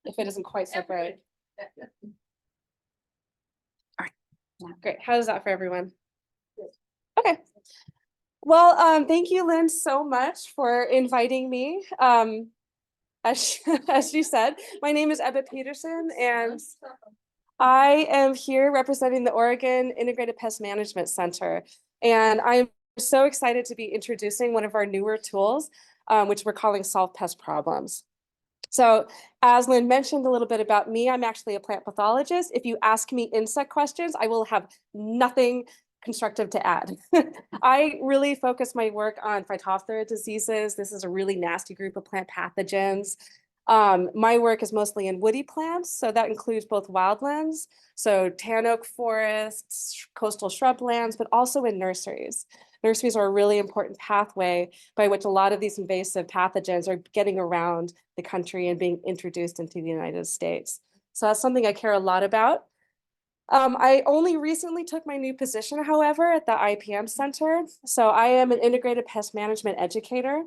if it isn't quite so bright. All right, great. How is that for everyone? Okay. Well, thank you, Lynn, so much for inviting me. As she said, my name is Ebba Peterson, and I am here representing the Oregon Integrated Pest Management Center. And I'm so excited to be introducing one of our newer tools, which we're calling Solve Pest Problems. So as Lynn mentioned a little bit about me, I'm actually a plant pathologist. If you ask me insect questions, I will have nothing constructive to add. I really focus my work on Phytophthora diseases. This is a really nasty group of plant pathogens. My work is mostly in woody plants, so that includes both wildlands, so tan oak forests, coastal shrublands, but also in nurseries. Nurseries are a really important pathway by which a lot of these invasive pathogens are getting around the country and being introduced into the United States. So that's something I care a lot about. I only recently took my new position, however, at the IPM Center. So I am an integrated pest management educator.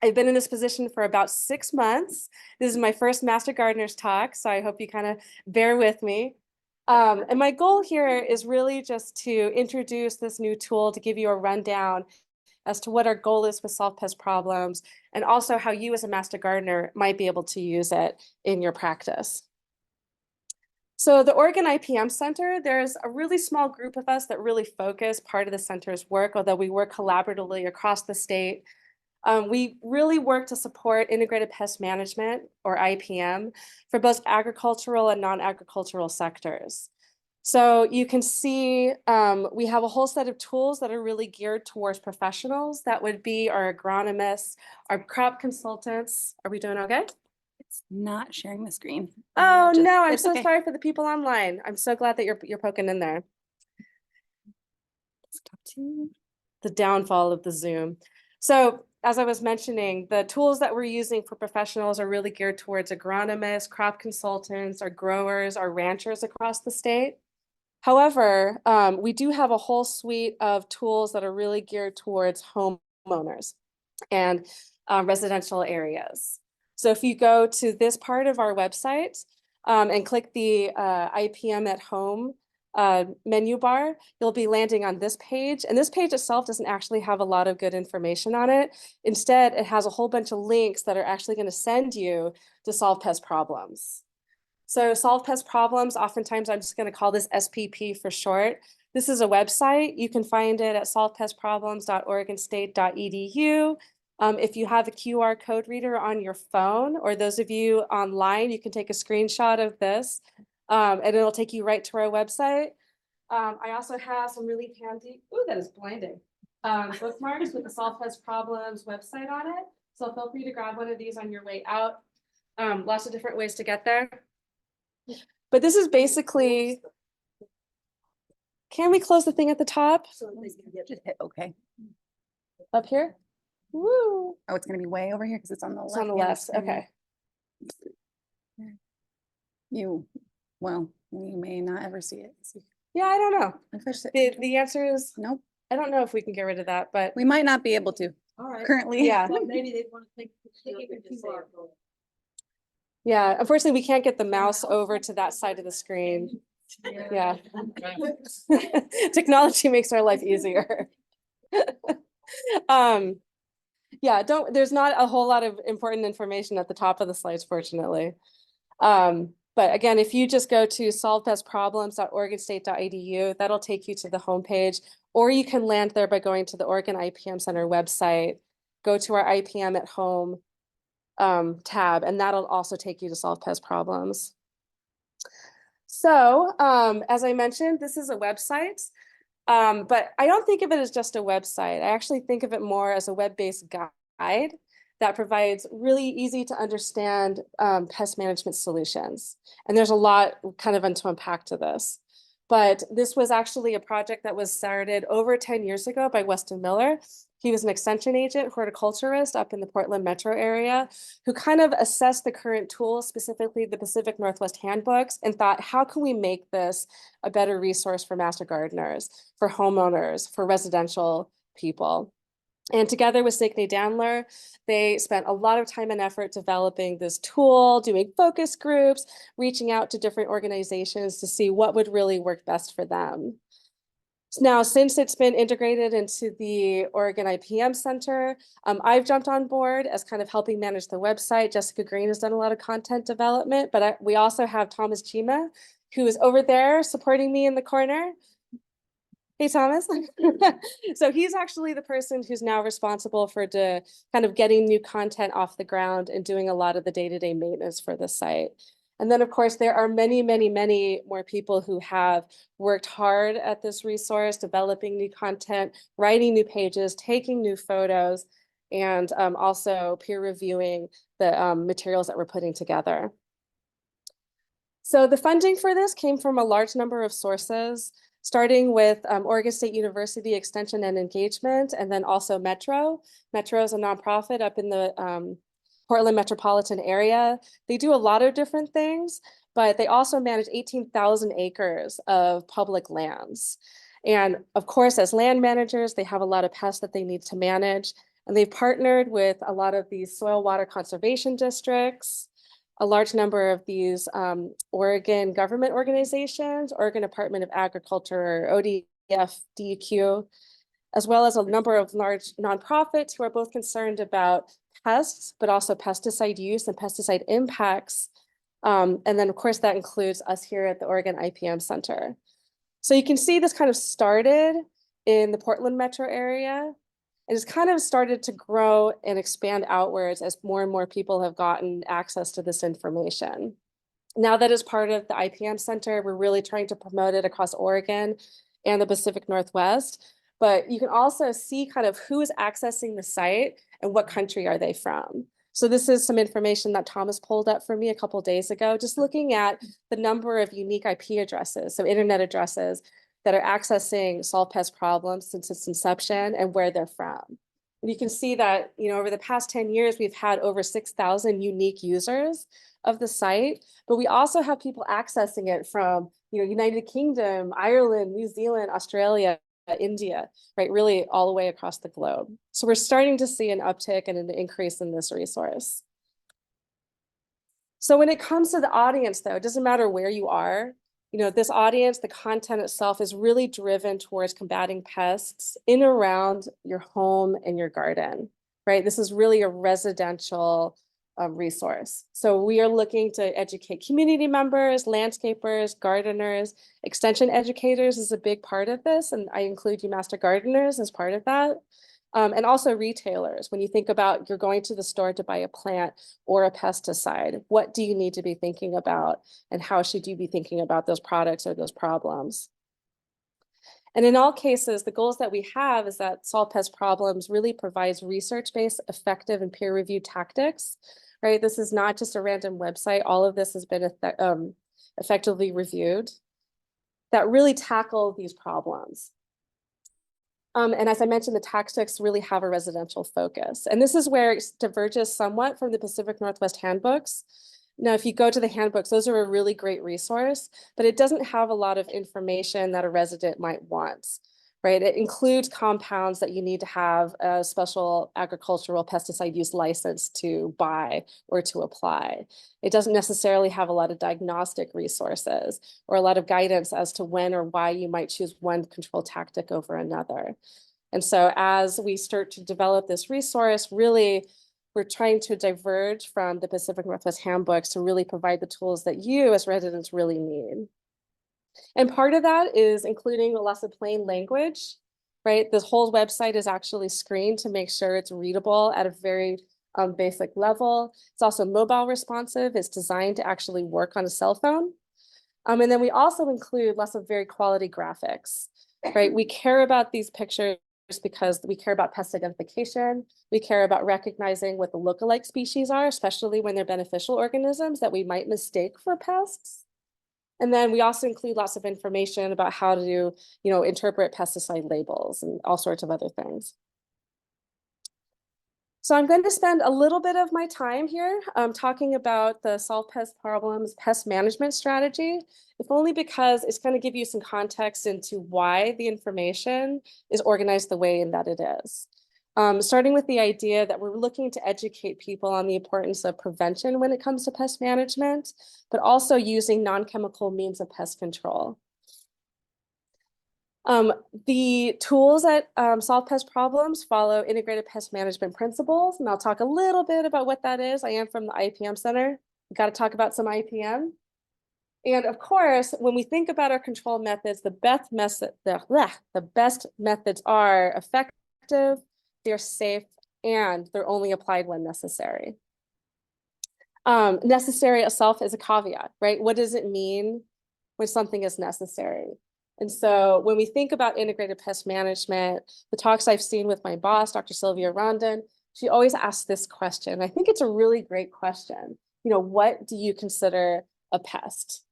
I've been in this position for about 6 months. This is my first Master Gardener's talk, so I hope you kind of bear with me. And my goal here is really just to introduce this new tool to give you a rundown as to what our goal is with Solve Pest Problems, and also how you as a Master Gardener might be able to use it in your practice. So the Oregon IPM Center, there's a really small group of us that really focus part of the center's work, although we work collaboratively across the state. We really work to support integrated pest management, or IPM, for both agricultural and non-agricultural sectors. So you can see we have a whole set of tools that are really geared towards professionals. That would be our agronomists, our crop consultants. Are we doing okay? It's not sharing the screen. Oh no, I'm so okay. sorry for the people online. I'm so glad that you're poking in there. Stop to the downfall of the Zoom. So as I was mentioning, the tools that we're using for professionals are really geared towards agronomists, crop consultants, our growers, our ranchers across the state. However, we do have a whole suite of tools that are really geared towards homeowners and residential areas. So if you go to this part of our website and click the IPM at home menu bar, you'll be landing on this page. And this page itself doesn't actually have a lot of good information on it. Instead, it has a whole bunch of links that are actually going to send you to Solve Pest Problems. So Solve Pest Problems, oftentimes I'm just going to call this SPP for short. This is a website. You can find it at solvepestproblems.oregonstate.edu. If you have a QR code reader on your phone, or those of you online, you can take a screenshot of this. And it'll take you right to our website. I also have some really handy, ooh, that is blinding, bookmarks with the Solve Pest Problems website on it. So feel free to grab one of these on your way out. Lots of different ways to get there. But this is basically, can we close the thing at the top? just hit okay. Up here? Woo! Oh, it's gonna be way over here because it's on the left. It's on the left, okay. Well, you may not ever see it. Yeah, I don't know. The answer is nope. I don't know if we can get rid of that, but we might not be able to. All right. Currently. Yeah. Well, maybe they want to take yeah, unfortunately, we can't get the mouse over to that side of the screen. Yeah. Technology makes our life easier. Yeah, there's not a whole lot of important information at the top of the slides, fortunately. But again, if you just go to solvepestproblems.oregonstate.edu, that'll take you to the homepage, or you can land there by going to the Oregon IPM Center website, go to our IPM at home tab, and that'll also take you to Solve Pest Problems. So as I mentioned, this is a website, but I don't think of it as just a website. I actually think of it more as a web-based guide that provides really easy to understand pest management solutions. And there's a lot kind of to unpack to this. But this was actually a project that was started over 10 years ago by Weston Miller. He was an extension agent, horticulturist up in the Portland metro area, who kind of assessed the current tools, specifically the Pacific Northwest handbooks, and thought, how can we make this a better resource for master gardeners, for homeowners, for residential people? And together with Signe Dandler, they spent a lot of time and effort developing this tool, doing focus groups, reaching out to different organizations to see what would really work best for them. Now, since it's been integrated into the Oregon IPM Center, I've jumped on board as kind of helping manage the website. Jessica Green has done a lot of content development, but we also have Thomas Chima, who is over there supporting me in the corner. Hey, Thomas. So he's actually the person who's now responsible for kind of getting new content off the ground and doing a lot of the day-to-day maintenance for the site. And then, of course, there are many, many, many more people who have worked hard at this resource, developing new content, writing new pages, taking new photos, and also peer reviewing the materials that we're putting together. So the funding for this came from a large number of sources, starting with Oregon State University Extension and Engagement, and then also Metro. Metro is a nonprofit up in the Portland metropolitan area. They do a lot of different things, but they also manage 18,000 acres of public lands. And of course, as land managers, they have a lot of pests that they need to manage. And they've partnered with a lot of these soil water conservation districts, a large number of these Oregon government organizations, Oregon Department of Agriculture, ODF, DEQ, as well as a number of large nonprofits who are both concerned about pests, but also pesticide use and pesticide impacts. And then, of course, that includes us here at the Oregon IPM Center. So you can see this kind of started in the Portland metro area. It has kind of started to grow and expand outwards as more and more people have gotten access to this information. Now that is part of the IPM Center, we're really trying to promote it across Oregon and the Pacific Northwest. But you can also see kind of who is accessing the site and what country are they from. So this is some information that Thomas pulled up for me a couple of days ago, just looking at the number of unique IP addresses, so internet addresses that are accessing Solve Pest Problems since its inception and where they're from. And you can see that, over the past 10 years, we've had over 6,000 unique users of the site, but we also have people accessing it from, United Kingdom, Ireland, New Zealand, Australia, India, right? Really all the way across the globe. So we're starting to see an uptick and an increase in this resource. So when it comes to the audience, though, it doesn't matter where you are. This audience, the content itself is really driven towards combating pests in and around your home and your garden, right? This is really a residential resource. So we are looking to educate community members, landscapers, gardeners, extension educators is a big part of this. And I include you master gardeners as part of that. And also retailers. When you think about you're going to the store to buy a plant or a pesticide, what do you need to be thinking about and how should you be thinking about those products or those problems? And in all cases, the goals that we have is that Solve Pest Problems really provides research-based, effective, and peer-reviewed tactics, right? This is not just a random website. All of this has been effectively reviewed that really tackle these problems. And as I mentioned, the tactics really have a residential focus. And this is where it diverges somewhat from the Pacific Northwest handbooks. Now, if you go to the handbooks, those are a really great resource, but it doesn't have a lot of information that a resident might want, right? It includes compounds that you need to have a special agricultural pesticide use license to buy or to apply. It doesn't necessarily have a lot of diagnostic resources or a lot of guidance as to when or why you might choose one control tactic over another. And so as we start to develop this resource, really, we're trying to diverge from the Pacific Northwest handbooks to really provide the tools that you as residents really need. And part of that is including lots of plain language, right? This whole website is actually screened to make sure it's readable at a very basic level. It's also mobile responsive. It's designed to actually work on a cell phone. And then we also include lots of very quality graphics, right? We care about these pictures because we care about pest identification. We care about recognizing what the lookalike species are, especially when they're beneficial organisms that we might mistake for pests. And then we also include lots of information about how to, interpret pesticide labels and all sorts of other things. So I'm going to spend a little bit of my time here talking about the Solve Pest Problems pest management strategy, if only because it's going to give you some context into why the information is organized the way that it is. Starting with the idea that we're looking to educate people on the importance of prevention when it comes to pest management, but also using non-chemical means of pest control. The tools that solve pest problems follow integrated pest management principles, and I'll talk a little bit about what that is. I am from the IPM Center. We've got to talk about some IPM. And of course, when we think about our control methods, the best methods are effective, they're safe, and they're only applied when necessary. Necessary itself is a caveat, right? What does it mean when something is necessary? And so when we think about integrated pest management, the talks I've seen with my boss, Dr. Sylvia Rondon, she always asks this question. I think it's a really great question. You know, what do you consider a pest?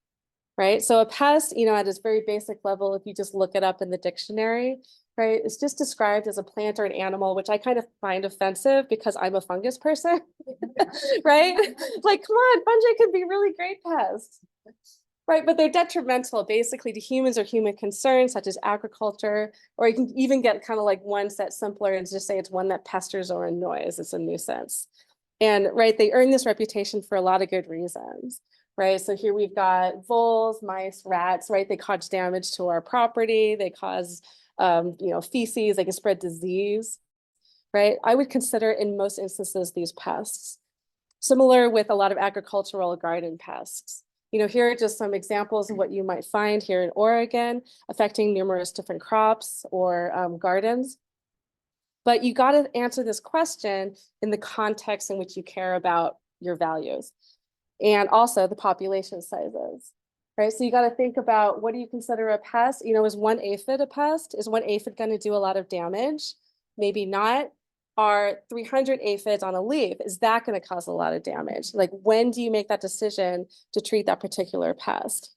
Right? So a pest, you know, at its very basic level, if you just look it up in the dictionary, right, it's just described as a plant or an animal, which I kind of find offensive because I'm a fungus person, right? Like, come on, fungi can be really great pests. Right, but they're detrimental basically to humans or human concerns such as agriculture, or you can even get kind of like one set simpler and just say it's one that pesters or annoys. It's a nuisance. And right, they earn this reputation for a lot of good reasons, right? So here we've got voles, mice, rats, right? They cause damage to our property. They cause, you know, feces. They can spread disease, right? I would consider in most instances these pests. Similar with a lot of agricultural garden pests. You know, here are just some examples of what you might find here in Oregon, affecting numerous different crops or gardens. But you got to answer this question in the context in which you care about your values and also the population sizes, right? So you got to think about, what do you consider a pest? You know, is one aphid a pest? Is one aphid going to do a lot of damage? Maybe not. Are 300 aphids on a leaf, is that going to cause a lot of damage? Like, when do you make that decision to treat that particular pest?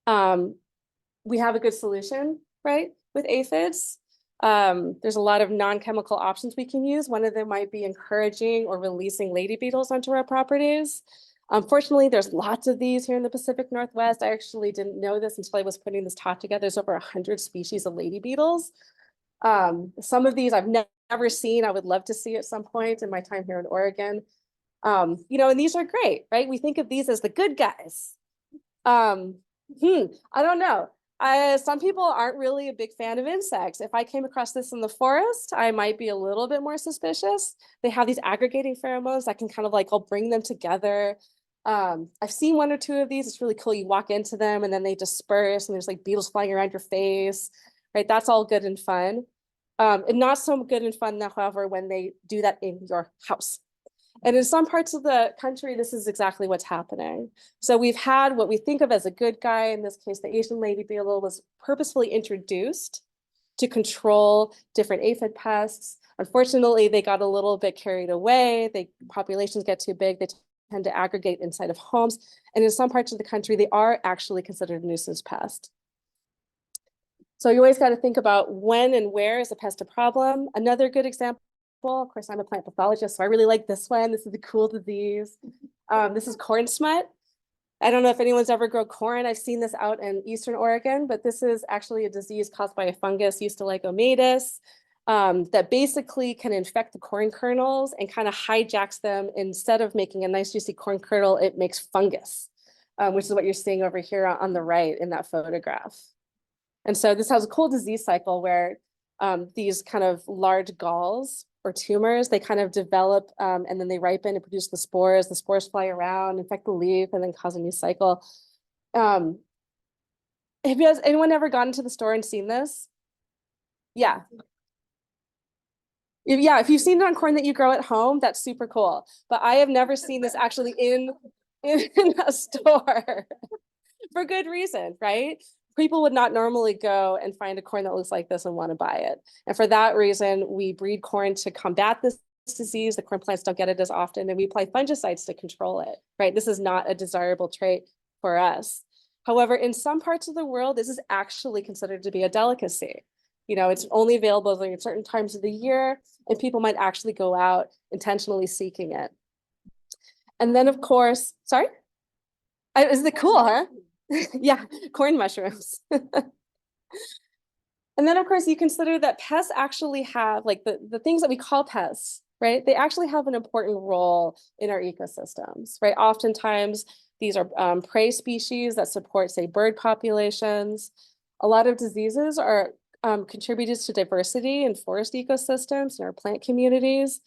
We have a good solution, right, with aphids. There's a lot of non-chemical options we can use. One of them might be encouraging or releasing lady beetles onto our properties. Unfortunately, there's lots of these here in the Pacific Northwest. I actually didn't know this until I was putting this talk together. There's over 100 species of lady beetles. Some of these I've never seen. I would love to see at some point in my time here in Oregon. You know, and these are great, right? We think of these as the good guys. I don't know. Some people aren't really a big fan of insects. If I came across this in the forest, I might be a little bit more suspicious. They have these aggregating pheromones that can kind of like, I'll bring them together. I've seen one or two of these. It's really cool. You walk into them and then they disperse and there's like beetles flying around your face, right? That's all good and fun. And not so good and fun, however, when they do that in your house. And in some parts of the country, this is exactly what's happening. So we've had what we think of as a good guy. In this case, the Asian lady beetle was purposefully introduced to control different aphid pests. Unfortunately, they got a little bit carried away. Populations get too big. They tend to aggregate inside of homes. And in some parts of the country, they are actually considered a nuisance pest. So you always got to think about when and where is a pest a problem. Another good example, of course, I'm a plant pathologist, so I really like this one. This is a cool disease. This is corn smut. I don't know if anyone's ever grown corn. I've seen this out in Eastern Oregon, but this is actually a disease caused by a fungus, Eustolikomedes, that basically can infect the corn kernels and kind of hijacks them. Instead of making a nice juicy corn kernel, it makes fungus, which is what you're seeing over here on the right in that photograph. And so this has a cool disease cycle where these kind of large galls or tumors, they kind of develop and then they ripen and produce the spores. The spores fly around, infect the leaf, and then cause a new cycle. Has anyone ever gone into the store and seen this? Yeah. If you've seen it on corn that you grow at home, that's super cool. But I have never seen this actually in a store for good reason, right? People would not normally go and find a corn that looks like this and want to buy it. And for that reason, we breed corn to combat this disease. The corn plants don't get it as often, and we apply fungicides to control it, right? This is not a desirable trait for us. However, in some parts of the world, this is actually considered to be a delicacy. You know, it's only available during certain times of the year, and people might actually go out intentionally seeking it. And then, of course, sorry? Isn't it cool, huh? Yeah, corn mushrooms. And then of course you consider that pests actually have like the things that we call pests, right? They actually have an important role in our ecosystems, right? Oftentimes these are prey species that support, say, bird populations. A lot of diseases are contributors to diversity in forest ecosystems and our plant communities.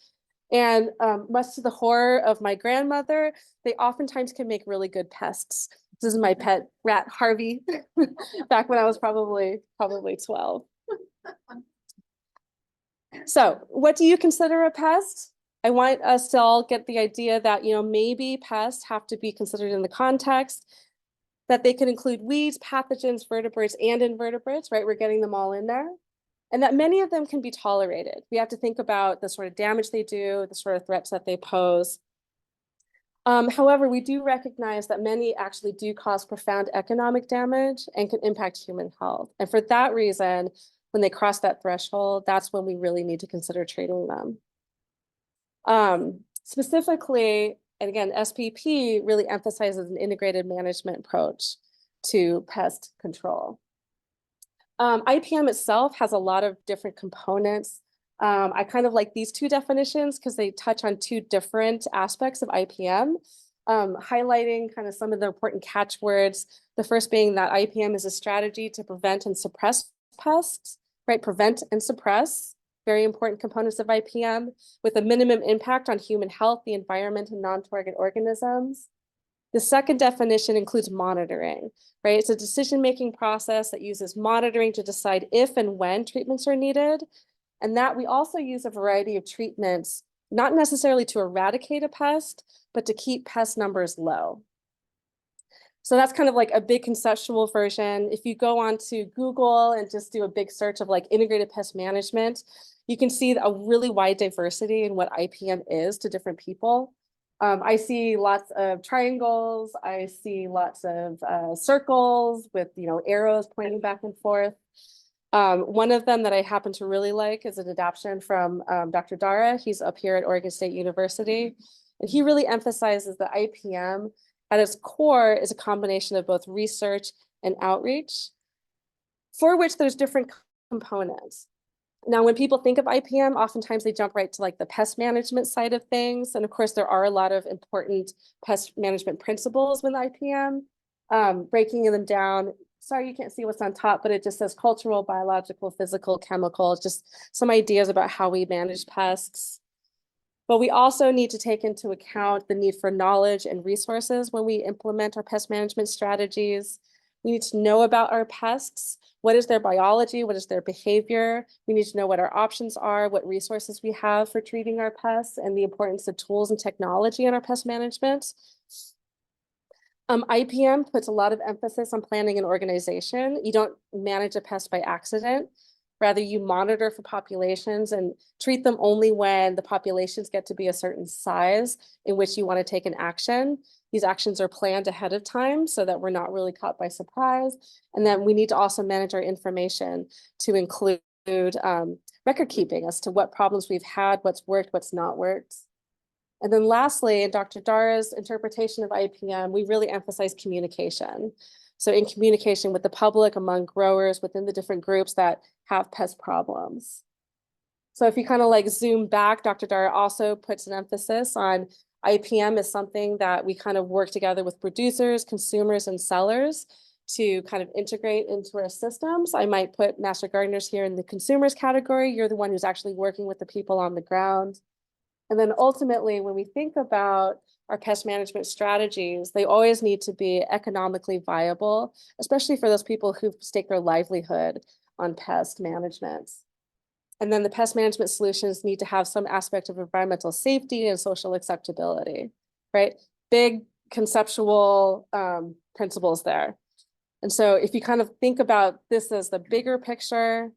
And much to the horror of my grandmother, they oftentimes can make really good pests. This is my pet rat, Harvey, back when I was probably 12. So what do you consider a pest? I want us to all get the idea that, maybe pests have to be considered in the context that they can include weeds, pathogens, vertebrates, and invertebrates, right? We're getting them all in there. And that many of them can be tolerated. We have to think about the sort of damage they do, the sort of threats that they pose. However, we do recognize that many actually do cause profound economic damage and can impact human health. And for that reason, when they cross that threshold, that's when we really need to consider treating them. Specifically, and again, SPP really emphasizes an integrated management approach to pest control. IPM itself has a lot of different components. I kind of like these two definitions because they touch on two different aspects of IPM, highlighting kind of some of the important catchwords. The first being that IPM is a strategy to prevent and suppress pests, right? Prevent and suppress, very important components of IPM, with a minimum impact on human health, the environment, and non-target organisms. The second definition includes monitoring, right? It's a decision-making process that uses monitoring to decide if and when treatments are needed. And that we also use a variety of treatments, not necessarily to eradicate a pest, but to keep pest numbers low. So that's kind of like a big conceptual version. If you go on to Google and just do a big search of like integrated pest management, you can see a really wide diversity in what IPM is to different people. I see lots of triangles. I see lots of circles with, arrows pointing back and forth. One of them that I happen to really like is an adaptation from Dr. Dara. He's up here at Oregon State University. And he really emphasizes that IPM at its core is a combination of both research and outreach, for which there's different components. Now, when people think of IPM, oftentimes they jump right to like the pest management side of things. And of course, there are a lot of important pest management principles with IPM, breaking them down. Sorry, you can't see what's on top, but it just says cultural, biological, physical, chemical, just some ideas about how we manage pests. But we also need to take into account the need for knowledge and resources when we implement our pest management strategies. We need to know about our pests. What is their biology? What is their behavior? We need to know what our options are, what resources we have for treating our pests, and the importance of tools and technology in our pest management. IPM puts a lot of emphasis on planning and organization. You don't manage a pest by accident. Rather, you monitor for populations and treat them only when the populations get to be a certain size in which you want to take an action. These actions are planned ahead of time so that we're not really caught by surprise. And then we need to also manage our information to include record keeping as to what problems we've had, what's worked, what's not worked. And then lastly, in Dr. Dara's interpretation of IPM, we really emphasize communication. So in communication with the public, among growers, within the different groups that have pest problems. So if you kind of like zoom back, Dr. Dara also puts an emphasis on IPM as something that we kind of work together with producers, consumers, and sellers to kind of integrate into our systems. I might put master gardeners here in the consumers category. You're the one who's actually working with the people on the ground. And then ultimately, when we think about our pest management strategies, they always need to be economically viable, especially for those people who stake their livelihood on pest management. And then the pest management solutions need to have some aspect of environmental safety and social acceptability, right? Big conceptual principles there. And so if you kind of think about this as the bigger picture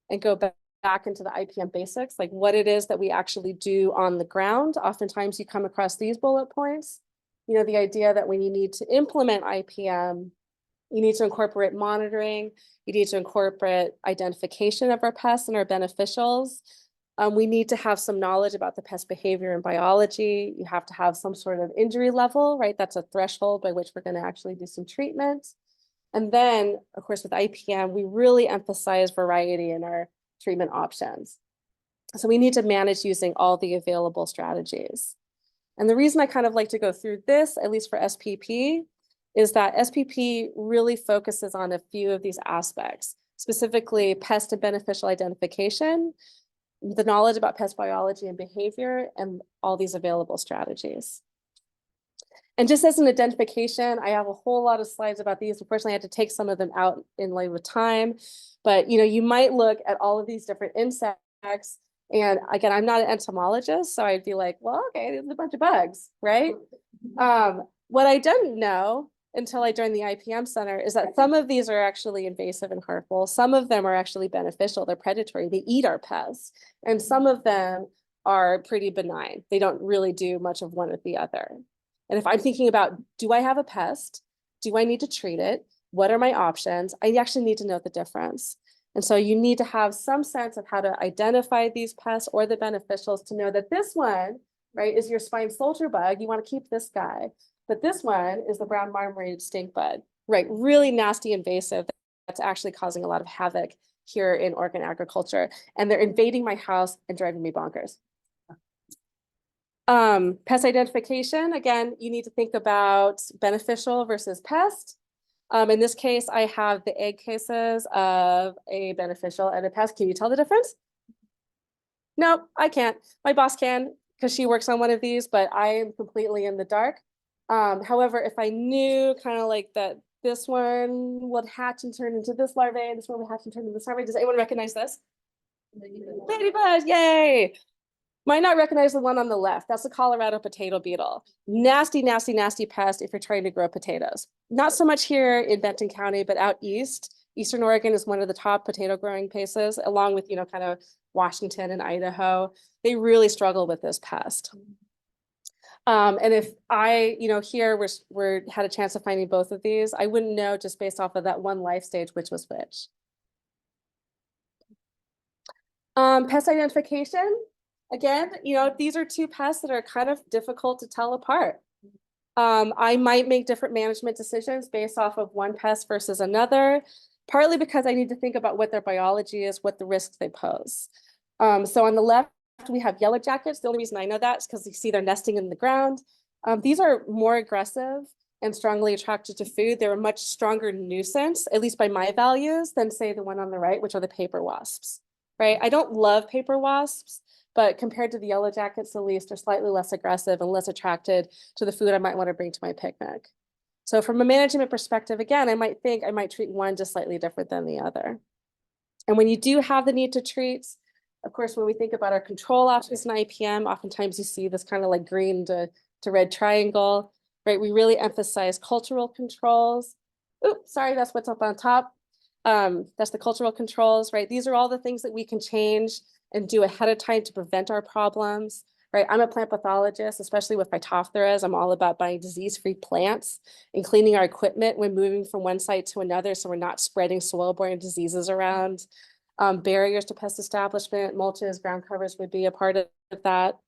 and go back into the IPM basics, like what it is that we actually do on the ground. Oftentimes you come across these bullet points, the idea that when you need to implement IPM, you need to incorporate monitoring, you need to incorporate identification of our pests and our beneficials. We need to have some knowledge about the pest behavior and biology. You have to have some sort of injury level, right? That's a threshold by which we're going to actually do some treatment. And then, of course, with IPM, we really emphasize variety in our treatment options. So we need to manage using all the available strategies. And the reason I kind of like to go through this, at least for SPP, is that SPP really focuses on a few of these aspects, specifically pest and beneficial identification, the knowledge about pest biology and behavior, and all these available strategies. And just as an identification, I have a whole lot of slides about these. Unfortunately, I had to take some of them out in light of time. But you might look at all of these different insects. And again, I'm not an entomologist, so I'd be like, well, okay, there's a bunch of bugs, right? What I didn't know until I joined the IPM Center is that some of these are actually invasive and harmful. Some of them are actually beneficial. They're predatory. They eat our pests. And some of them are pretty benign. They don't really do much of one or the other. And if I'm thinking about, do I have a pest? Do I need to treat it? What are my options? I actually need to know the difference. And so you need to have some sense of how to identify these pests or the beneficials to know that this one, right, is your spine soldier bug. You want to keep this guy. But this one is the brown marmorated stink bug, right? Really nasty invasive that's actually causing a lot of havoc here in Oregon agriculture. And they're invading my house and driving me bonkers. Pest identification, again, you need to think about beneficial versus pest. In this case, I have the egg cases of a beneficial and a pest. Can you tell the difference? No, I can't. My boss can because she works on one of these, but I am completely in the dark. However, if I knew kind of like that this one would hatch and turn into this larvae, and this one would hatch and turn into this larvae, does anyone recognize this? Ladybug, yay! Might not recognize the one on the left. That's the Colorado potato beetle. Nasty, nasty, nasty pest if you're trying to grow potatoes. Not so much here in Benton County, but out east. Eastern Oregon is one of the top potato growing places, along with, kind of Washington and Idaho. They really struggle with this pest. And if I, here we're had a chance of finding both of these, I wouldn't know just based off of that one life stage, which was which. Pest identification. Again, these are two pests that are kind of difficult to tell apart. I might make different management decisions based off of one pest versus another, partly because I need to think about what their biology is, what the risks they pose. So on the left, we have yellow jackets. The only reason I know that is because you see they're nesting in the ground. These are more aggressive and strongly attracted to food. They're a much stronger nuisance, at least by my values, than say the one on the right, which are the paper wasps, right? I don't love paper wasps, but compared to the yellow jackets, at least, they're slightly less aggressive and less attracted to the food I might want to bring to my picnic. So from a management perspective, again, I might treat one just slightly different than the other. And when you do have the need to treat, of course, when we think about our control options in IPM, oftentimes you see this kind of like green to red triangle, right? We really emphasize cultural controls. Oops, sorry, that's what's up on top. That's the cultural controls, right? These are all the things that we can change and do ahead of time to prevent our problems, right? I'm a plant pathologist, especially with Phytophthora. I'm all about buying disease-free plants and cleaning our equipment when moving from one site to another so we're not spreading soil-borne diseases around. Barriers to pest establishment, mulches, ground covers would be a part of that.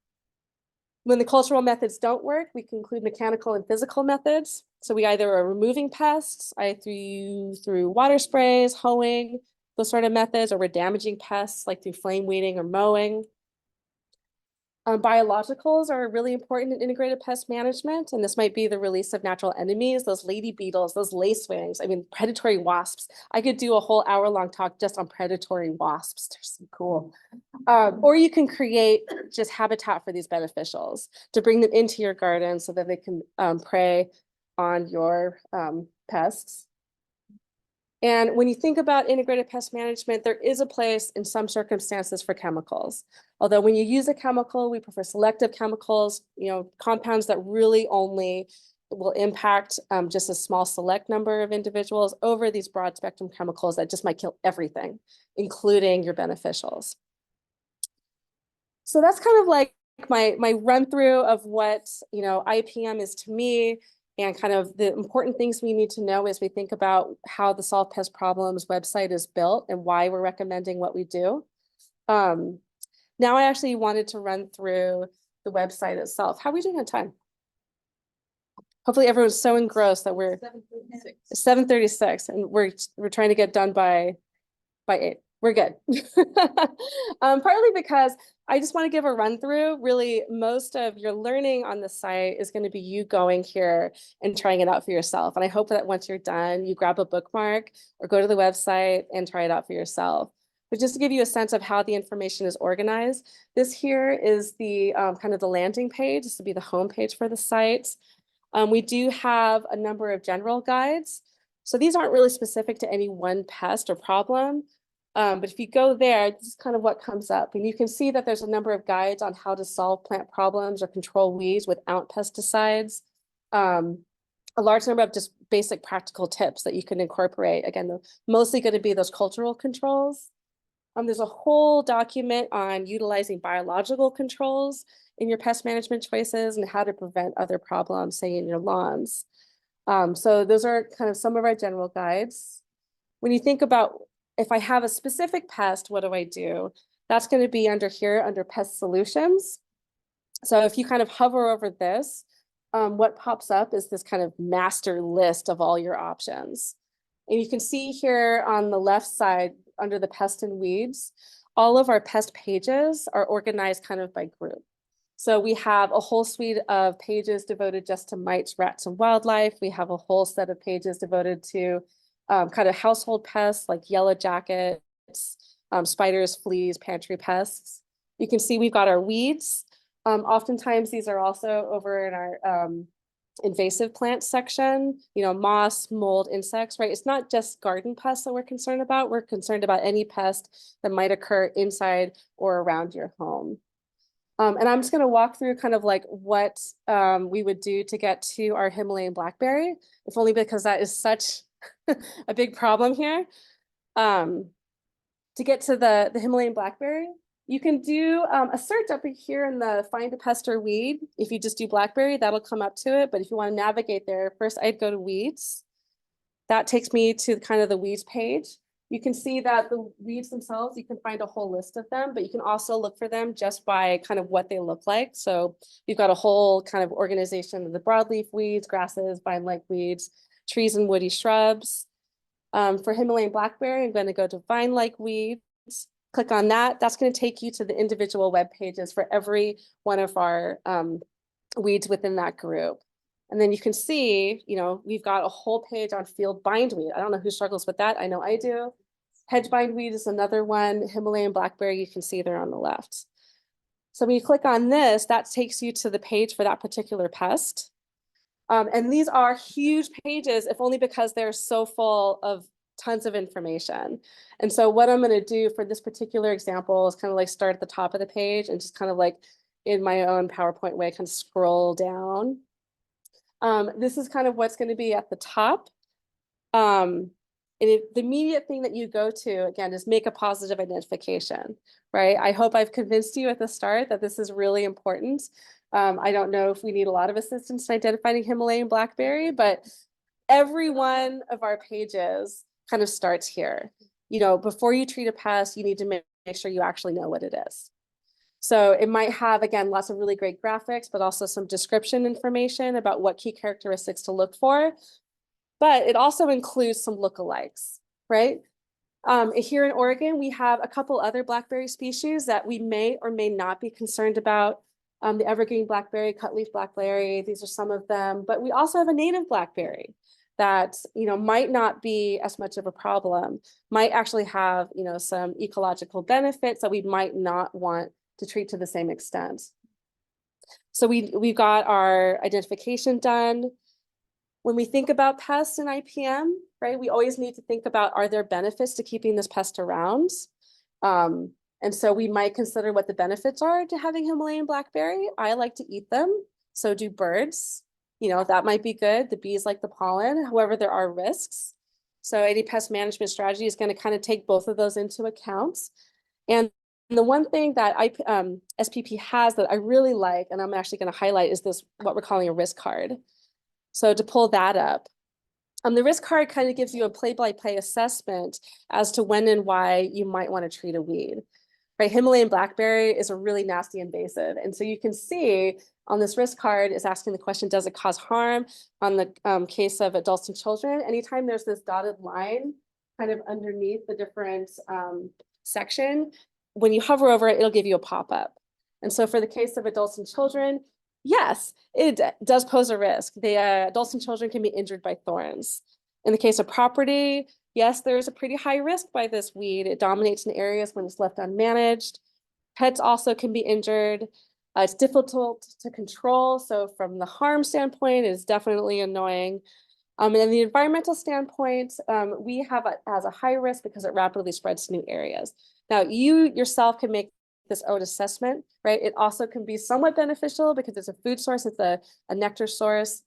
When the cultural methods don't work, we can include mechanical and physical methods. So we either are removing pests, through water sprays, hoeing, those sort of methods, or we're damaging pests like through flame weeding or mowing. Biologicals are really important in integrated pest management, and this might be the release of natural enemies, those lady beetles, those lacewings, predatory wasps. I could do a whole hour-long talk just on predatory wasps. They're so cool. Or you can create just habitat for these beneficials to bring them into your garden so that they can prey on your pests. And when you think about integrated pest management, there is a place in some circumstances for chemicals. Although when you use a chemical, we prefer selective chemicals, compounds that really only will impact just a small select number of individuals over these broad spectrum chemicals that just might kill everything, including your beneficials. So that's kind of like my run through of what IPM is to me. And kind of the important things we need to know as we think about how the Solve Pest Problems website is built and why we're recommending what we do. Now I actually wanted to run through the website itself. How are we doing on time? Hopefully everyone's so engrossed that we're 7:36 and we're trying to get done by 8. We're good. Partly because I just want to give a run through. Really, most of your learning on the site is going to be you going here and trying it out for yourself. And I hope that once you're done, you grab a bookmark or go to the website and try it out for yourself. But just to give you a sense of how the information is organized, this here is the kind of the landing page. This will be the home page for the site. We do have a number of general guides. So these aren't really specific to any one pest or problem. But if you go there, this is kind of what comes up. And you can see that there's a number of guides on how to solve plant problems or control weeds without pesticides. A large number of just basic practical tips that you can incorporate. Again, mostly going to be those cultural controls. There's a whole document on utilizing biological controls in your pest management choices and how to prevent other problems, say in your lawns. So those are kind of some of our general guides. When you think about if I have a specific pest, what do I do? That's going to be under here under pest solutions. So if you kind of hover over this, what pops up is this kind of master list of all your options. And you can see here on the left side under the pest and weeds, all of our pest pages are organized kind of by group. So we have a whole suite of pages devoted just to mites, rats, and wildlife. We have a whole set of pages devoted to kind of household pests like yellow jackets, spiders, fleas, pantry pests. You can see we've got our weeds. Oftentimes these are also over in our invasive plant section, moss, mold, insects, right? It's not just garden pests that we're concerned about. We're concerned about any pest that might occur inside or around your home. And I'm just going to walk through kind of like what we would do to get to our Himalayan blackberry, if only because that is such a big problem here. To get to the Himalayan blackberry, you can do a search up here in the find a pest or weed. If you just do blackberry, that'll come up to it. But if you want to navigate there, first I'd go to weeds. That takes me to kind of the weeds page. You can see that the weeds themselves, you can find a whole list of them, but you can also look for them just by kind of what they look like. So you've got a whole kind of organization of the broadleaf weeds, grasses, vine-like weeds, trees and woody shrubs. For Himalayan blackberry, I'm going to go to vine-like weeds. Click on that. That's going to take you to the individual web pages for every one of our weeds within that group. And then you can see, we've got a whole page on field bindweed. I don't know who struggles with that. I know I do. Hedge bindweed is another one. Himalayan blackberry, you can see there on the left. So when you click on this, that takes you to the page for that particular pest. And these are huge pages, if only because they're so full of tons of information. And so what I'm going to do for this particular example is kind of like start at the top of the page and just kind of like in my own PowerPoint way, kind of scroll down. This is kind of what's going to be at the top. And the immediate thing that you go to, again, is make a positive identification, right? I hope I've convinced you at the start that this is really important. I don't know if we need a lot of assistance in identifying Himalayan blackberry, but every one of our pages kind of starts here. Before you treat a pest, you need to make sure you actually know what it is. So it might have, again, lots of really great graphics, but also some description information about what key characteristics to look for. But it also includes some lookalikes, right? Here in Oregon, we have a couple other blackberry species that we may or may not be concerned about. The evergreen blackberry, cutleaf blackberry, these are some of them. But we also have a native blackberry that might not be as much of a problem, might actually have some ecological benefits that we might not want to treat to the same extent. So we've got our identification done. When we think about pests in IPM, right, we always need to think about, are there benefits to keeping this pest around? And so we might consider what the benefits are to having Himalayan blackberry. I like to eat them, so do birds. That might be good. The bees like the pollen. However, there are risks. So any pest management strategy is going to kind of take both of those into account. And the one thing that SPP has that I really like, and I'm actually going to highlight, is this, what we're calling a risk card. So to pull that up, the risk card kind of gives you a play-by-play assessment as to when and why you might want to treat a weed, right? Himalayan blackberry is a really nasty invasive. And so you can see on this risk card is asking the question, does it cause harm? On the case of adults and children, anytime there's this dotted line kind of underneath the different section, when you hover over it, it'll give you a pop-up. And so for the case of adults and children, yes, it does pose a risk. The adults and children can be injured by thorns. In the case of property, yes, there's a pretty high risk by this weed. It dominates in areas when it's left unmanaged. Pets also can be injured. It's difficult to control. So from the harm standpoint, it's definitely annoying. And then the environmental standpoint, we have it as a high risk because it rapidly spreads to new areas. Now, you yourself can make this own assessment, right? It also can be somewhat beneficial because it's a food source, it's a nectar source.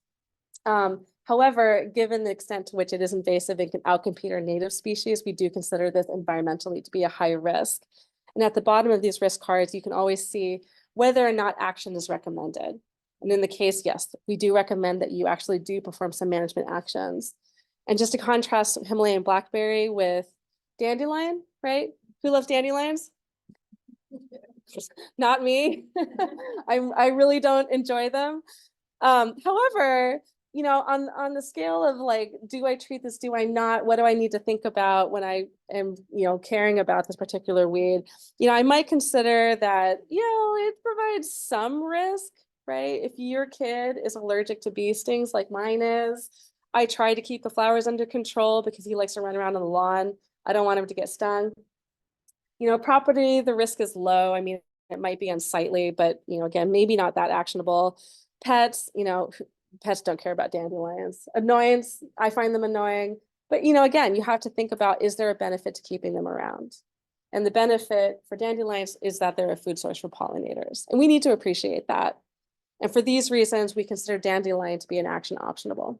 However, given the extent to which it is invasive and can outcompete our native species, we do consider this environmentally to be a high risk. And at the bottom of these risk cards, you can always see whether or not action is recommended. And in the case, yes, we do recommend that you actually do perform some management actions. And just to contrast Himalayan blackberry with dandelion, right? Who loves dandelions? Not me. I really don't enjoy them. However, you know, on the scale of like, do I treat this, do I not? What do I need to think about when I am, you know, caring about this particular weed? You know, I might consider that, you know, it provides some risk, right? If your kid is allergic to bee stings like mine is, I try to keep the flowers under control because he likes to run around on the lawn. I don't want him to get stung. You know, property, the risk is low. I mean, it might be unsightly, but, you know, again, maybe not that actionable. Pets, you know, pets don't care about dandelions. Annoyance, I find them annoying. But, you know, again, you have to think about, is there a benefit to keeping them around? And the benefit for dandelions is that they're a food source for pollinators. And we need to appreciate that. And for these reasons, we consider dandelion to be an action optionable.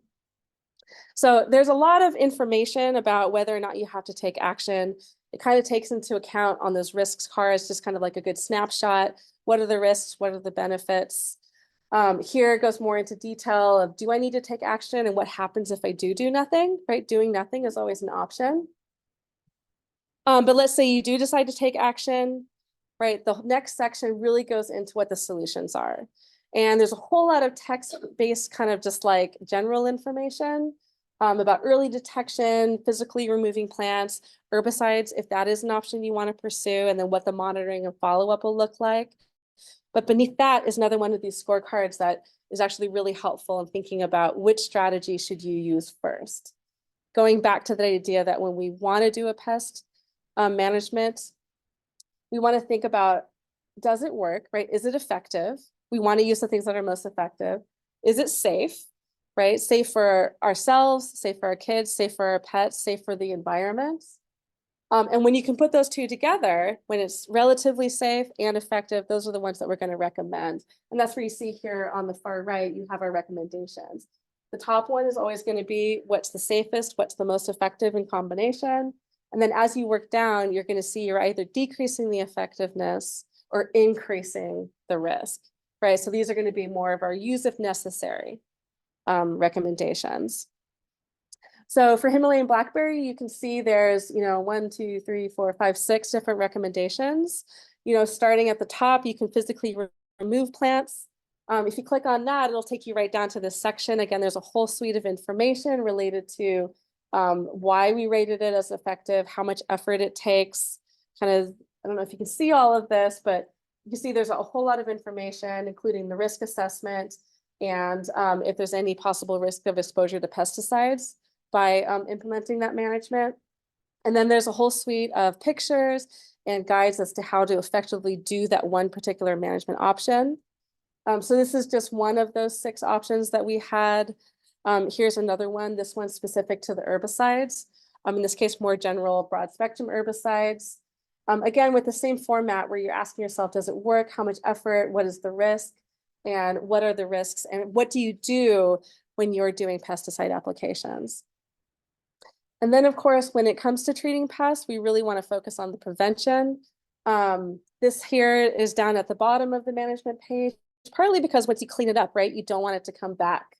So there's a lot of information about whether or not you have to take action. It kind of takes into account on those risks cards, just kind of like a good snapshot. What are the risks? What are the benefits? Here it goes more into detail of, do I need to take action and what happens if I do nothing, right? Doing nothing is always an option. But let's say you do decide to take action, right? The next section really goes into what the solutions are. And there's a whole lot of text-based kind of just like general information about early detection, physically removing plants, herbicides, if that is an option you want to pursue, and then what the monitoring and follow-up will look like. But beneath that is another one of these scorecards that is actually really helpful in thinking about which strategy should you use first. Going back to the idea that when we want to do a pest management, we want to think about, does it work, right? Is it effective? We want to use the things that are most effective. Is it safe, right? Safe for ourselves, safe for our kids, safe for our pets, safe for the environment. And when you can put those two together, when it's relatively safe and effective, those are the ones that we're going to recommend. And that's where you see here on the far right, you have our recommendations. The top one is always going to be what's the safest, what's the most effective in combination. And then as you work down, you're going to see you're either decreasing the effectiveness or increasing the risk, right? So these are going to be more of our use if necessary recommendations. So for Himalayan blackberry, you can see there's, you know, 1, 2, 3, 4, 5, 6 different recommendations. You know, starting at the top, you can physically remove plants. If you click on that, it'll take you right down to this section. Again, there's a whole suite of information related to why we rated it as effective, how much effort it takes, kind of, I don't know if you can see all of this, but you can see there's a whole lot of information, including the risk assessment and if there's any possible risk of exposure to pesticides by implementing that management. And then there's a whole suite of pictures and guides as to how to effectively do that one particular management option. So this is just one of those 6 options that we had. Here's another one, this one's specific to the herbicides. In this case, more general broad spectrum herbicides. Again, with the same format where you're asking yourself, does it work? How much effort? What is the risk? And what are the risks? And what do you do when you're doing pesticide applications? And then, of course, when it comes to treating pests, we really want to focus on the prevention. This here is down at the bottom of the management page, partly because once you clean it up, right, you don't want it to come back.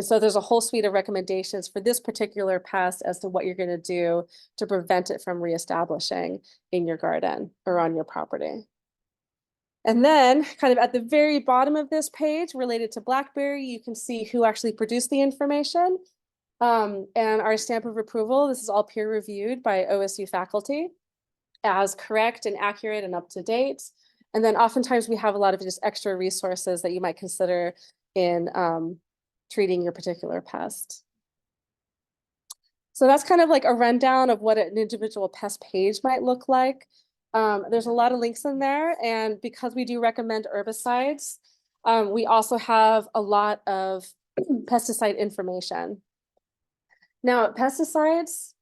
And so there's a whole suite of recommendations for this particular pest as to what you're going to do to prevent it from reestablishing in your garden or on your property. And then kind of at the very bottom of this page related to blackberry, you can see who actually produced the information. And our stamp of approval, this is all peer reviewed by OSU faculty as correct and accurate and up to date. And then oftentimes we have a lot of just extra resources that you might consider in treating your particular pest. So that's kind of like a rundown of what an individual pest page might look like. There's a lot of links in there, and because we do recommend herbicides, we also have a lot of pesticide information. Now, pesticides,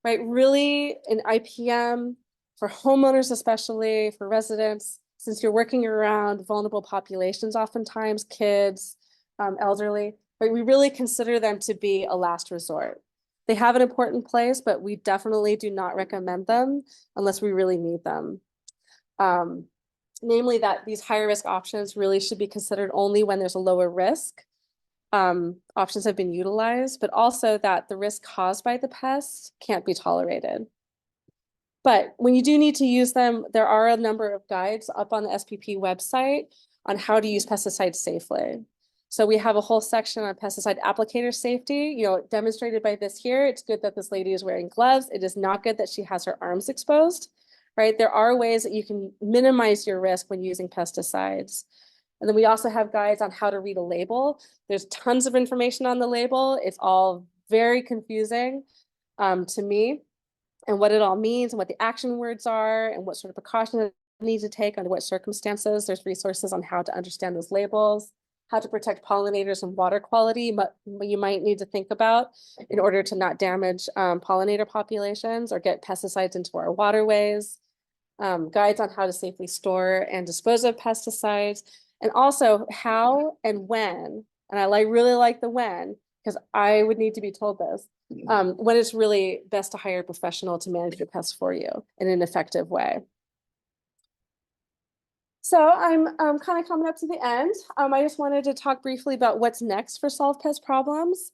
right, really in IPM, for homeowners especially, for residents, since you're working around vulnerable populations, oftentimes kids, elderly, right, we really consider them to be a last resort. They have an important place, but we definitely do not recommend them unless we really need them. Namely that these higher risk options really should be considered only when there's a lower risk. Options have been utilized, but also that the risk caused by the pest can't be tolerated. But when you do need to use them, there are a number of guides up on the SPP website on how to use pesticides safely. So we have a whole section on pesticide applicator safety, demonstrated by this here. It's good that this lady is wearing gloves. It is not good that she has her arms exposed, right? There are ways that you can minimize your risk when using pesticides. And then we also have guides on how to read a label. There's tons of information on the label. It's all very confusing to me, and what it all means and what the action words are and what sort of precautions you need to take under what circumstances. There's resources on how to understand those labels, how to protect pollinators and water quality, but you might need to think about in order to not damage pollinator populations or get pesticides into our waterways, guides on how to safely store and dispose of pesticides, and also how and when, and I really like the when, because I would need to be told this, when it's really best to hire a professional to manage your pests for you in an effective way. So I'm kind of coming up to the end. I just wanted to talk briefly about what's next for Solve Pest Problems.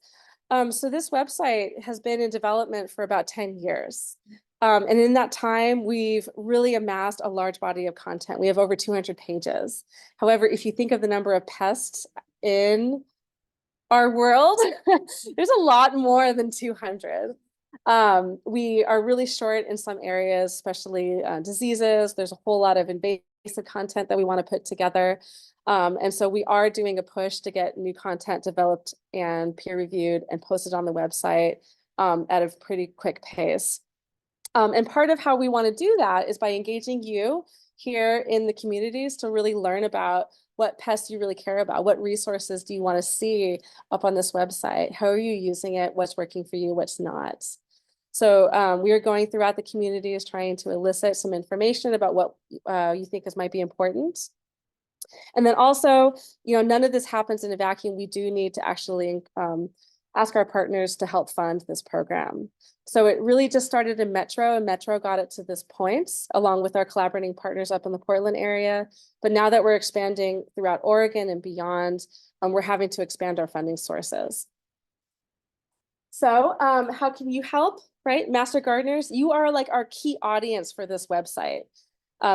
So this website has been in development for about 10 years. And in that time, we've really amassed a large body of content. We have over 200 pages. However, if you think of the number of pests in our world, there's a lot more than 200. We are really short in some areas, especially diseases. There's a whole lot of invasive content that we want to put together. And so we are doing a push to get new content developed and peer reviewed and posted on the website at a pretty quick pace. And part of how we want to do that is by engaging you here in the communities to really learn about what pests you really care about. What resources do you want to see up on this website? How are you using it? What's working for you? What's not? So we are going throughout the communities trying to elicit some information about what you think might be important. And then also, none of this happens in a vacuum. We do need to actually ask our partners to help fund this program. So it really just started in Metro, and Metro got it to this point, along with our collaborating partners up in the Portland area. But now that we're expanding throughout Oregon and beyond, we're having to expand our funding sources. So how can you help, right? Master Gardeners, you are like our key audience for this website.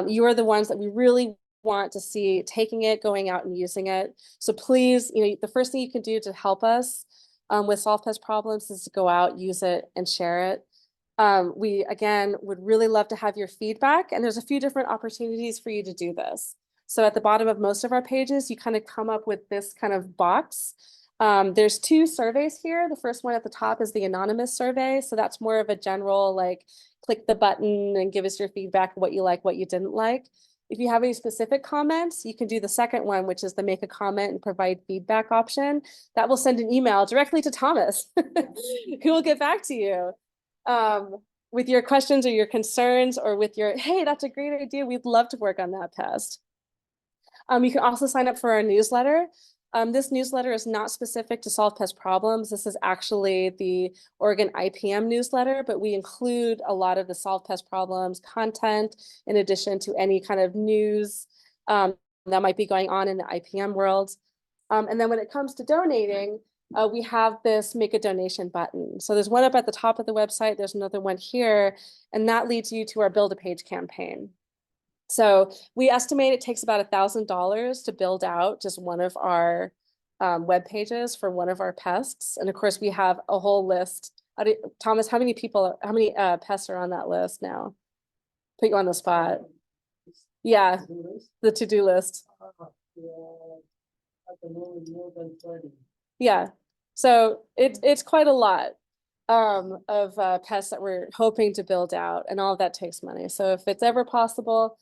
You are the ones that we really want to see taking it, going out and using it. So please, the first thing you can do to help us with Solve Pest Problems is to go out, use it, and share it. We, again, would really love to have your feedback, and there's a few different opportunities for you to do this. So at the bottom of most of our pages, you kind of come up with this kind of box. There's 2 surveys here. The first one at the top is the anonymous survey. So that's more of a general, like, click the button and give us your feedback, what you like, what you didn't like. If you have any specific comments, you can do the second one, which is the make a comment and provide feedback option. That will send an email directly to Thomas, who will get back to you with your questions or your concerns, or with your, hey, that's a great idea. We'd love to work on that pest. You can also sign up for our newsletter. This newsletter is not specific to Solve Pest Problems. This is actually the Oregon IPM newsletter, but we include a lot of the Solve Pest Problems content in addition to any kind of news that might be going on in the IPM world. And then when it comes to donating, we have this make a donation button. So there's one up at the top of the website, there's another one here, and that leads you to our Build a Page campaign. So we estimate it takes about $1,000 to build out just one of our web pages for one of our pests. And of course, we have a whole list. Thomas, how many pests are on that list now? Put you on the spot. Yeah, the to-do list. Yeah, so it's quite a lot of pests that we're hoping to build out, and all of that takes money. So if it's ever possible,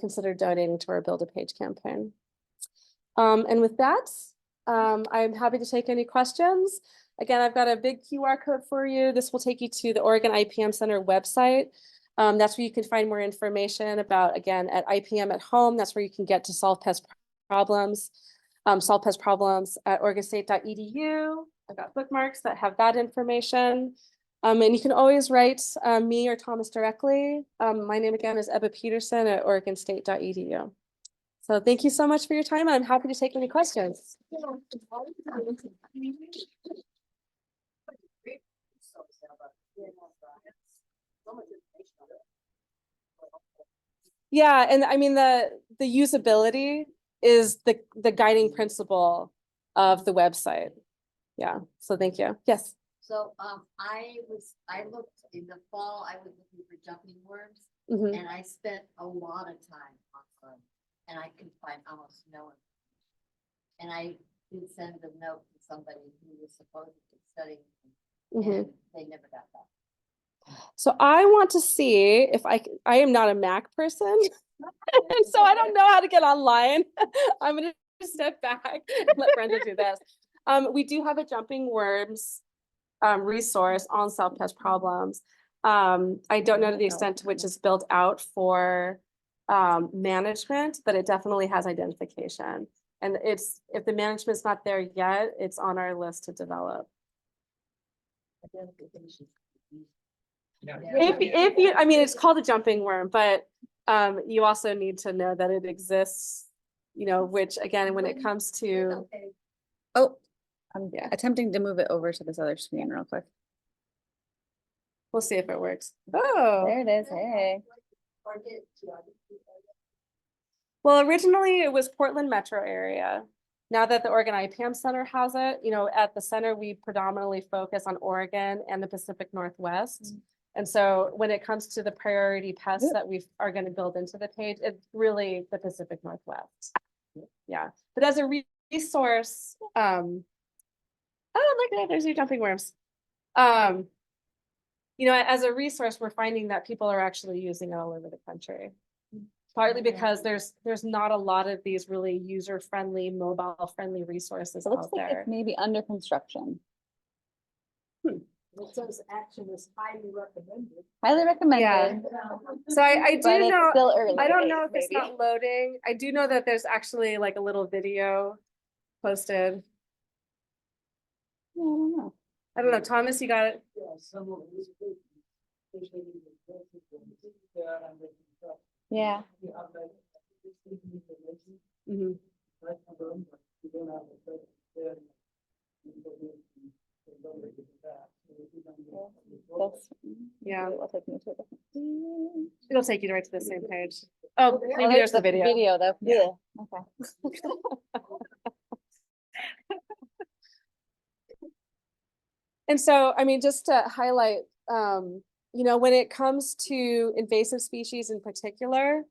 consider donating to our Build a Page campaign. And with that, I'm happy to take any questions. Again, I've got a big QR code for you. This will take you to the Oregon IPM Center website. That's where you can find more information about, again, at IPM at home. That's where you can get to solve pest problems at oregonstate.edu. I've got bookmarks that have that information. And you can always write me or Thomas directly. My name again is Ebba Peterson at oregonstate.edu. So thank you so much for your time, and I'm happy to take any questions. Yeah, and I mean the usability is the guiding principle of the website. Yeah, so thank you. Yes. So I looked in the fall, I was looking for jumping worms, Mhm. and I spent a lot of time on them, and I could find almost no one. And I did send a note to somebody who was supposedly studying them, Mhm. and they never got back. So I want to see if I am not a Mac person, so I don't know how to get online. I'm gonna step back and let Brenda do this. We do have a jumping worms resource on solve pest problems. I don't know to the extent to which it's built out for management, but it definitely has identification. And if the management's not there yet, it's on our list to develop. If you, I mean, it's called a jumping worm, but you also need to know that it exists, you know, which again, when it comes to, Oh, I'm attempting to move it over to this other screen real quick. we'll see if it works. Oh, There it is. Hey. well, originally it was Portland metro area. Now that the Oregon IPM Center has it, you know, at the center, we predominantly focus on Oregon and the Pacific Northwest. And so when it comes to the priority pests that we are going to build into the page, it's really the Pacific Northwest. Yeah, but as a resource, oh, look at it, there's your jumping worms. You know, as a resource, we're finding that people are actually using it all over the country. Partly because there's not a lot of these really user-friendly, mobile-friendly resources It looks out like there. it's maybe under construction. It says action is highly recommended. Highly recommended. Yeah. So I do But it's know, still early. I don't know if days, it's maybe. not loading. I do know that there's actually like a little video posted. Yeah, I don't know. I don't know, Thomas, you got it? Yeah, some of these places, especially in the places when they are under construction, Yeah. you have like 16 installations, Mhm. right, on the room, but you don't have a place there. You don't need to- you don't need to do that. So if you don't need to- That's, Yeah. It will take me to a different. It'll take you right to the same page. Oh, maybe Oh, there's the video. Video though. Yeah. Okay. And so, I mean, just to highlight, you know, when it comes to invasive species in particular,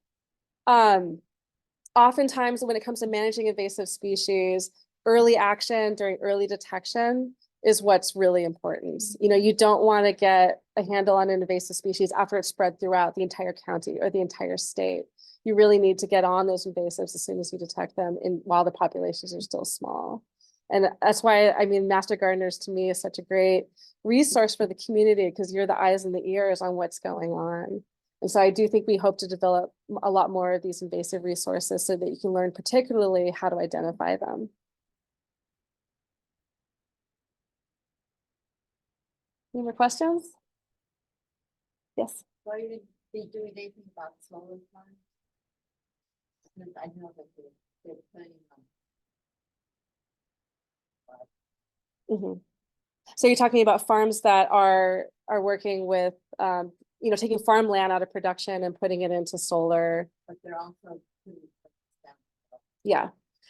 oftentimes when it comes to managing invasive species, early action during early detection is what's really important. You know, you don't want to get a handle on an invasive species after it's spread throughout the entire county or the entire state. You really need to get on those invasives as soon as you detect them while the populations are still small. And that's why, I mean, Master Gardeners to me is such a great resource for the community because you're the eyes and the ears on what's going on. And so I do think we hope to develop a lot more of these invasive resources so that you can learn particularly how to identify them. Any more questions? Yes. Why did they do anything about solar farms? Because I know that they're putting them. Mhm. So you're talking about farms that are working with, you know, taking farmland out of production and putting it into solar. But they're also pretty down. Yeah.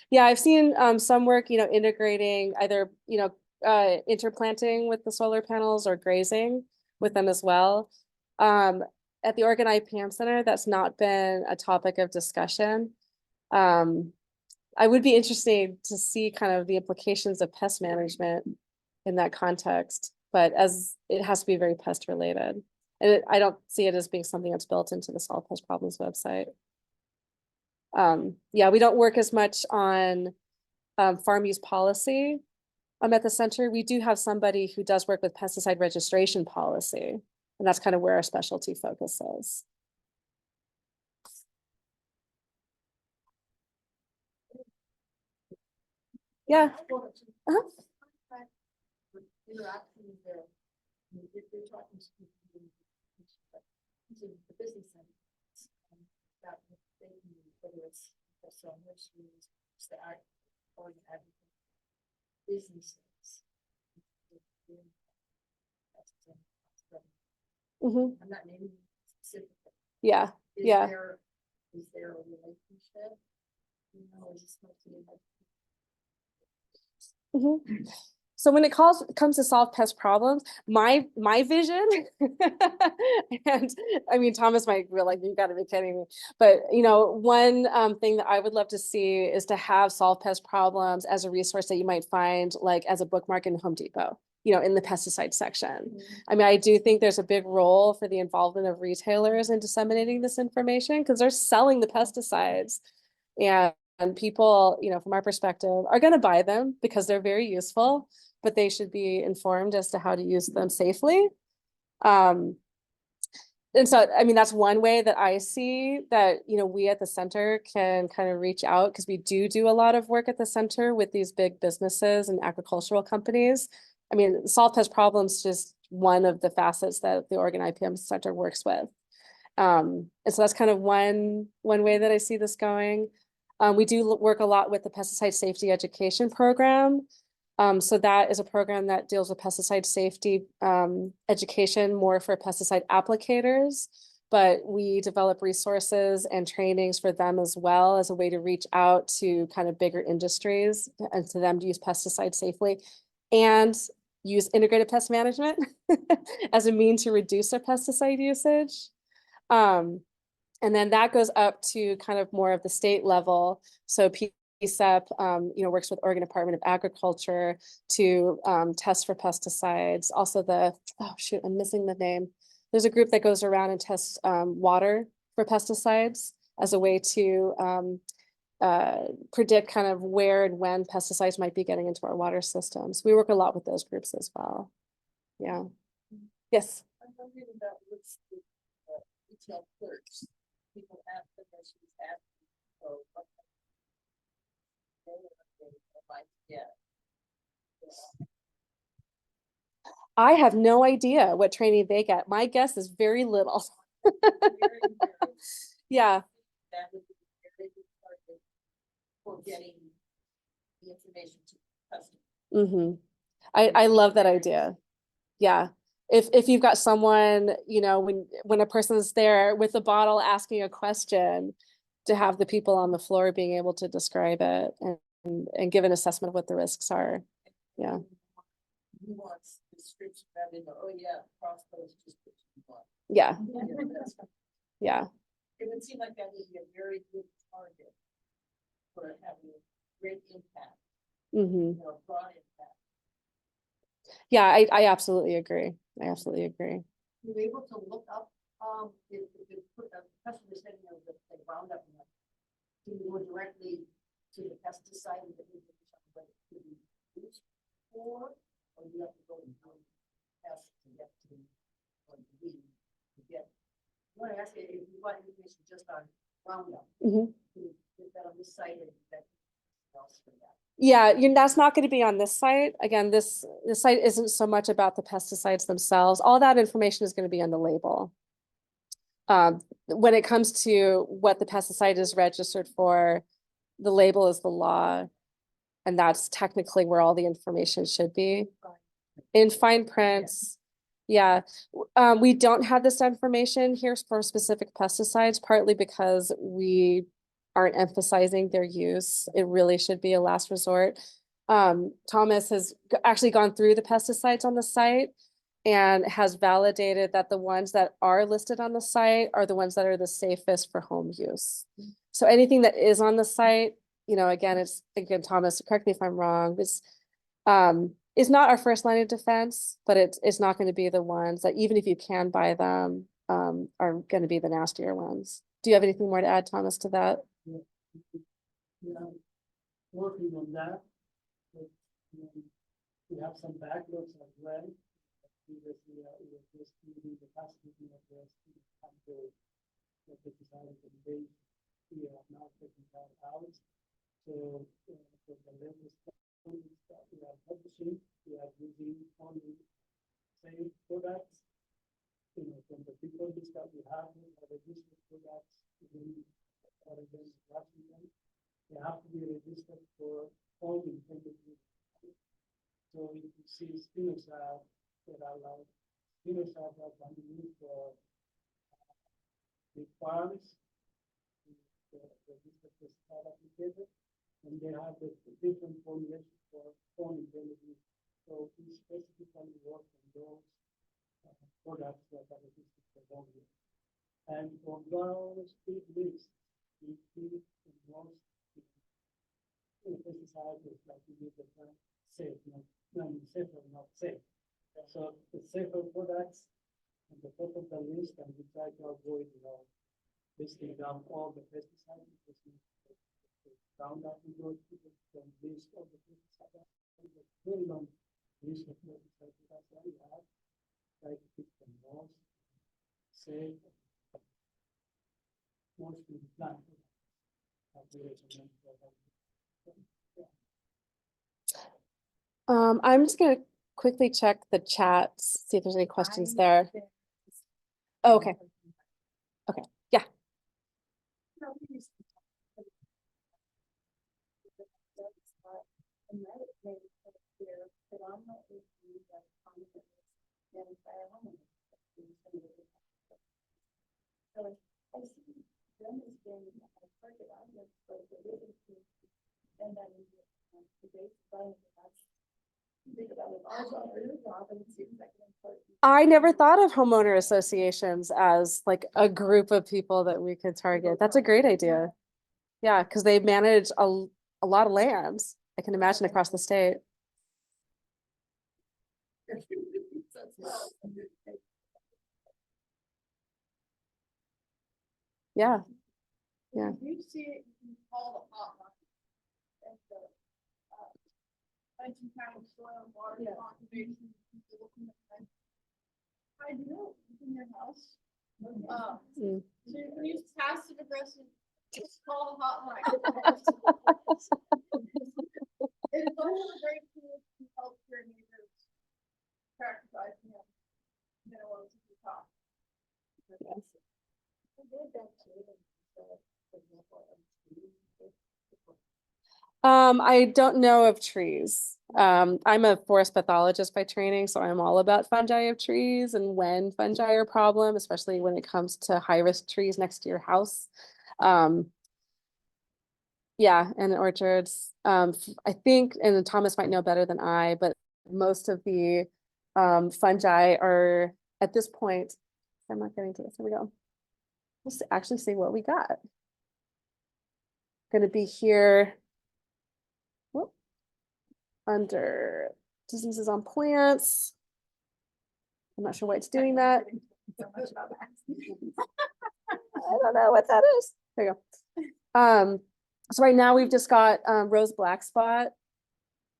Yeah, I've seen some work, you know, integrating either, you know, interplanting with the solar panels or grazing with them as well. At the Oregon IPM Center, that's not been a topic of discussion. I would be interested to see kind of the implications of pest management in that context, but as it has to be very pest related. And I don't see it as being something that's built into the Solve Pest Problems website. Yeah, we don't work as much on farm use policy. At the center, we do have somebody who does work with pesticide registration policy, and that's kind of where our specialty focus is. Yeah. Uh-huh. Interactions there. If you're talking to people, to the business centers, that they can, whether it's restaurant nurseries, that or businesses. Mhm. I'm not naming specifically. Yeah, yeah. Is there a relationship? You know, is this supposed to be like? Mhm. So when it comes to solve pest problems, my vision, and I mean, Thomas might be like, you gotta be kidding me. But you know, one thing that I would love to see is to have solve pest problems as a resource that you might find like as a bookmark in Home Depot, you know, in the pesticide section. I mean, I do think there's a big role for the involvement of retailers in disseminating this information because they're selling the pesticides. And people, you know, from our perspective, are going to buy them because they're very useful, but they should be informed as to how to use them safely. And so, I mean, that's one way that I see that, you know, we at the center can kind of reach out because we do a lot of work at the center with these big businesses and agricultural companies. I mean, Solve Pest Problems just one of the facets that the Oregon IPM Center works with. And so that's kind of one way that I see this going. We do work a lot with the pesticide safety education program. So that is a program that deals with pesticide safety education more for pesticide applicators, but we develop resources and trainings for them as well as a way to reach out to kind of bigger industries and to them to use pesticides safely and use integrated pest management as a mean to reduce their pesticide usage. And then that goes up to kind of more of the state level. So PSEP, you know, works with Oregon Department of Agriculture to test for pesticides. Also oh shoot, I'm missing the name. There's a group that goes around and tests water for pesticides as a way to predict kind of where and when pesticides might be getting into our water systems. We work a lot with those groups as well. Yeah. Yes. I'm wondering about what's the retail clerks. People have the messages asking, so what they might get. I have no idea what training they get. My guess is very little. Yeah. That would be very good target for getting the information to customers. I love that idea. Yeah. If you've got someone, you know, when a person's there with a bottle asking a question, to have the people on the floor being able to describe it and give an assessment of what the risks are. Yeah. Nuance description rather than, oh yeah, crossbows just. Yeah. Yeah. It would seem like that would be a very good target for having a great impact, you know, broad impact. Yeah, I absolutely agree. I absolutely agree. You're able to look up, if you put a customer setting of the Roundup, can you go directly to the pesticide and get information on what it could be used for, or you have to go and do tests to get to what you need to get. I want to ask you if you want information just on Roundup, can you get that on the site and that else for that? Yeah, that's not going to be on this site. Again, this site isn't so much about the pesticides themselves. All that information is going to be on the label. When it comes to what the pesticide is registered for, the label is the law. And that's technically where all the information should be. In fine prints, yeah. We don't have this information here for specific pesticides, partly because we aren't emphasizing their use. It really should be a last resort. Thomas has actually gone through the pesticides on the site and has validated that the ones that are listed on the site are the ones that are the safest for home use. So anything that is on the site, again, Thomas, correct me if I'm wrong, it's not our first line of defense, but it's not going to be the ones that, even if you can buy them, are going to be the nastier ones. Do you have anything more to add, Thomas, to that? Yeah, working on that. But, we have some backlogs as well. Previously, it was just using the capacity of the pesticide base. We are now taking that out. So, for the latest studies that we are publishing, we are using only same products. From the people that we have, the registered products in Oregon, Washington, they have to be registered for all intended use. So if you see spinosad, that are like spinosad that can be used for big farms, the registered pesticide applicator, and they have the different formulations for all intended use. So we specifically work on those products that are registered for home use. And from those big lists, we see the most pesticides is like we use the term safe, not safe or not safe. So the safer products at the top of the list, and we try to avoid, listing down all the pesticides because we found out we go to the list of the pesticides. Very long list of pesticides. That's why we have tried to pick the most safe, mostly plant that we recommend for them. I'm just gonna quickly check the chat, see if there's any questions there. Oh, okay. Okay, yeah. I never thought of homeowner associations as like a group of people that we could target. That's a great idea. Yeah, because they manage a lot of lands, I can imagine, across the state. Yeah, yeah. You see it, you can call the hotline. At the, Benton County Soil and Water Conservation. I do, in your house. Mm. So you can use passive aggressive, just call the hotline. It's also a great tool to help your neighbors practice, what to talk. I don't know of trees. I'm a forest pathologist by training, so I'm all about fungi of trees and when fungi are a problem, especially when it comes to high-risk trees next to your house. Yeah, and orchards. I think, and Thomas might know better than I, but most of the fungi are at this point. I'm not getting to this. Here we go. Let's actually see what we got. Going to be here. Whoop, under diseases on plants. I'm not sure why it's doing that. I don't know what that is. There you go. So right now we've just got rose black spot.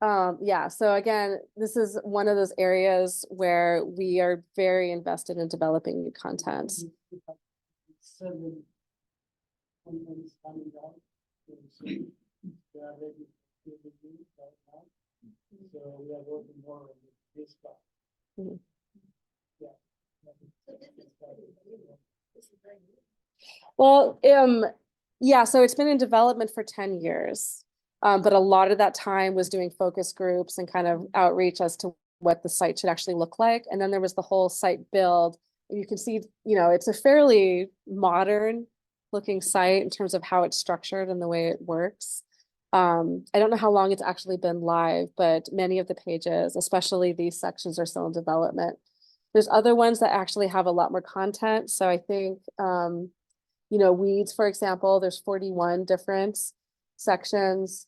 Yeah, so again, this is one of those areas where we are very invested in developing new content. Seven companies coming down. They are ready to do right now. So we are working more on this part. Mhm. Yeah. Well, yeah, so it's been in development for 10 years. But a lot of that time was doing focus groups and kind of outreach as to what the site should actually look like. And then there was the whole site build. You can see, it's a fairly modern looking site in terms of how it's structured and the way it works. I don't know how long it's actually been live, but many of the pages, especially these sections, are still in development. There's other ones that actually have a lot more content. So I think, weeds, for example, there's 41 different sections.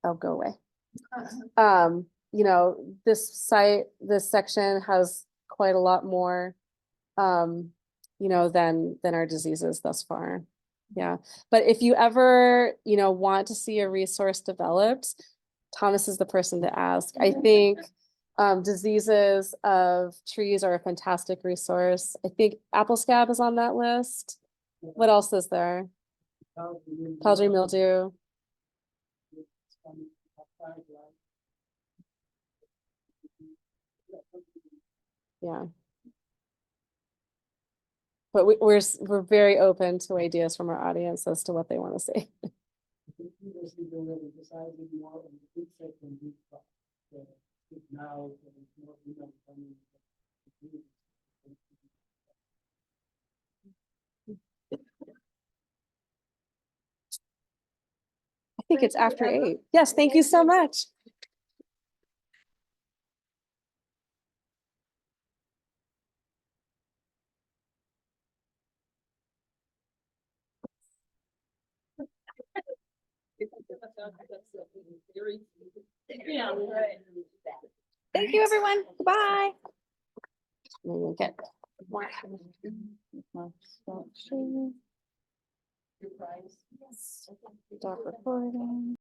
Oh, go away. This section has quite a lot more, than our diseases thus far. Yeah, but if you ever, want to see a resource developed, Thomas is the person to ask. I think diseases of trees are a fantastic resource. I think apple scab is on that list. What else is there? Powdery mildew. Yeah. But we're very open to ideas from our audience as to what they want to see. I think it's after 8. Yes, thank you so much. Thank you, everyone. Bye. Okay. Your prize. Stop recording.